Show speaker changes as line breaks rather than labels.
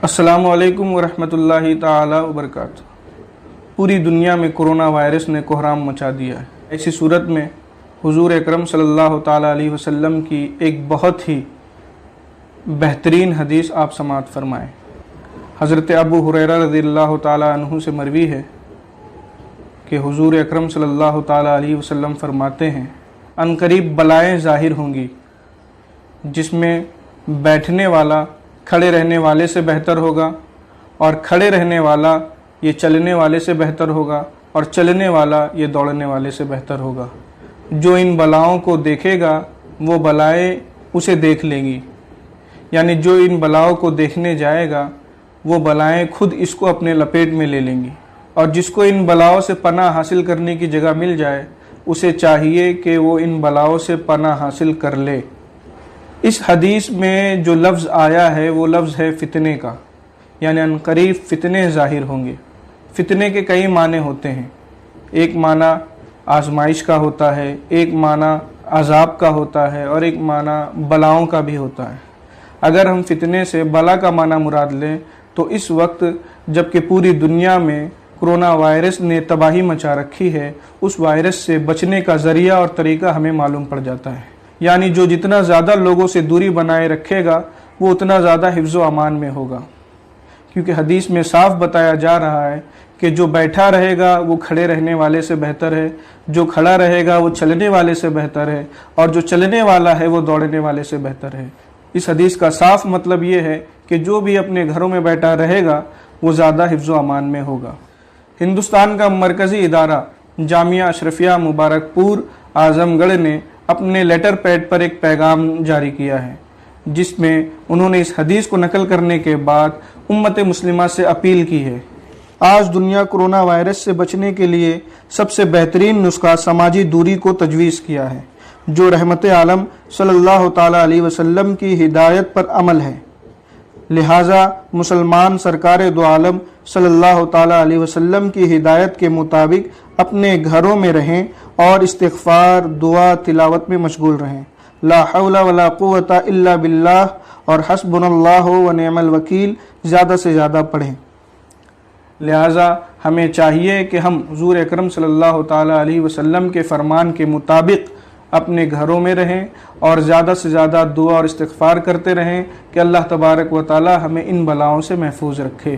السلام علیکم ورحمۃ اللہ تعالی وبرکاتہ۔ پوری دنیا میں کرونا وائرس نے کوہرام مچا دیا ہے۔ ایسی صورت میں حضور اکرم صلی اللہ تعالی علیہ وسلم کی ایک بہت ہی بہترین حدیث آپ سماعت فرمائیں۔ حضرت ابو ہریرہ رضی اللہ تعالی عنہ سے مروی ہے کہ حضور اکرم صلی اللہ تعالی علیہ وسلم فرماتے ہیں، عنقریب بلائیں ظاہر ہوں گی جس میں بیٹھنے والا کھڑے رہنے والے سے بہتر ہوگا، اور کھڑے رہنے والا یہ چلنے والے سے بہتر ہوگا، اور چلنے والا یہ دوڑنے والے سے بہتر ہوگا۔ جو ان بلاؤں کو دیکھے گا وہ بلائیں اسے دیکھ لیں گی، یعنی جو ان بلاؤں کو دیکھنے جائے گا وہ بلائیں خود اس کو اپنے لپیٹ میں لے لیں گی، اور جس کو ان بلاؤں سے پناہ حاصل کرنے کی جگہ مل جائے اسے چاہیے کہ وہ ان بلاؤں سے پناہ حاصل کر لے۔ اس حدیث میں جو لفظ آیا ہے وہ لفظ ہے فتنے کا، یعنی عنقریب فتنے ظاہر ہوں گے۔ فتنے کے کئی معنی ہوتے ہیں، ایک معنی آزمائش کا ہوتا ہے، ایک معنی عذاب کا ہوتا ہے، اور ایک معنی بلاؤں کا بھی ہوتا ہے۔ اگر ہم فتنے سے بلا کا معنی مراد لیں تو اس وقت جب کہ پوری دنیا میں کرونا وائرس نے تباہی مچا رکھی ہے، اس وائرس سے بچنے کا ذریعہ اور طریقہ ہمیں معلوم پڑ جاتا ہے، یعنی جو جتنا زیادہ لوگوں سے دوری بنائے رکھے گا وہ اتنا زیادہ حفظ و امان میں ہوگا، کیونکہ حدیث میں صاف بتایا جا رہا ہے کہ جو بیٹھا رہے گا وہ کھڑے رہنے والے سے بہتر ہے، جو کھڑا رہے گا وہ چلنے والے سے بہتر ہے، اور جو چلنے والا ہے وہ دوڑنے والے سے بہتر ہے۔ اس حدیث کا صاف مطلب یہ ہے کہ جو بھی اپنے گھروں میں بیٹھا رہے گا وہ زیادہ حفظ و امان میں ہوگا۔ ہندوستان کا مرکزی ادارہ جامعہ اشرفیہ مبارک پور اعظم گڑھ نے اپنے لیٹر پیڈ پر ایک پیغام جاری کیا ہے، جس میں انہوں نے اس حدیث کو نقل کرنے کے بعد امت مسلمہ سے اپیل کی ہے۔ آج دنیا کرونا وائرس سے بچنے کے لیے سب سے بہترین نسخہ سماجی دوری کو تجویز کیا ہے، جو رحمت عالم صلی اللہ تعالی علیہ وسلم کی ہدایت پر عمل ہے۔ لہٰذا مسلمان سرکار دو عالم صلی اللہ تعالی علیہ وسلم کی ہدایت کے مطابق اپنے گھروں میں رہیں اور استغفار، دعا، تلاوت میں مشغول رہیں۔ لا حول ولا قوت الا باللہ اور حسبنا اللہ ونعم الوکیل زیادہ سے زیادہ پڑھیں۔ لہٰذا ہمیں چاہیے کہ ہم حضور اکرم صلی اللہ تعالی علیہ وسلم کے فرمان کے مطابق اپنے گھروں میں رہیں اور زیادہ سے زیادہ دعا اور استغفار کرتے رہیں کہ اللہ تبارک و تعالی ہمیں ان بلاؤں سے محفوظ رکھے۔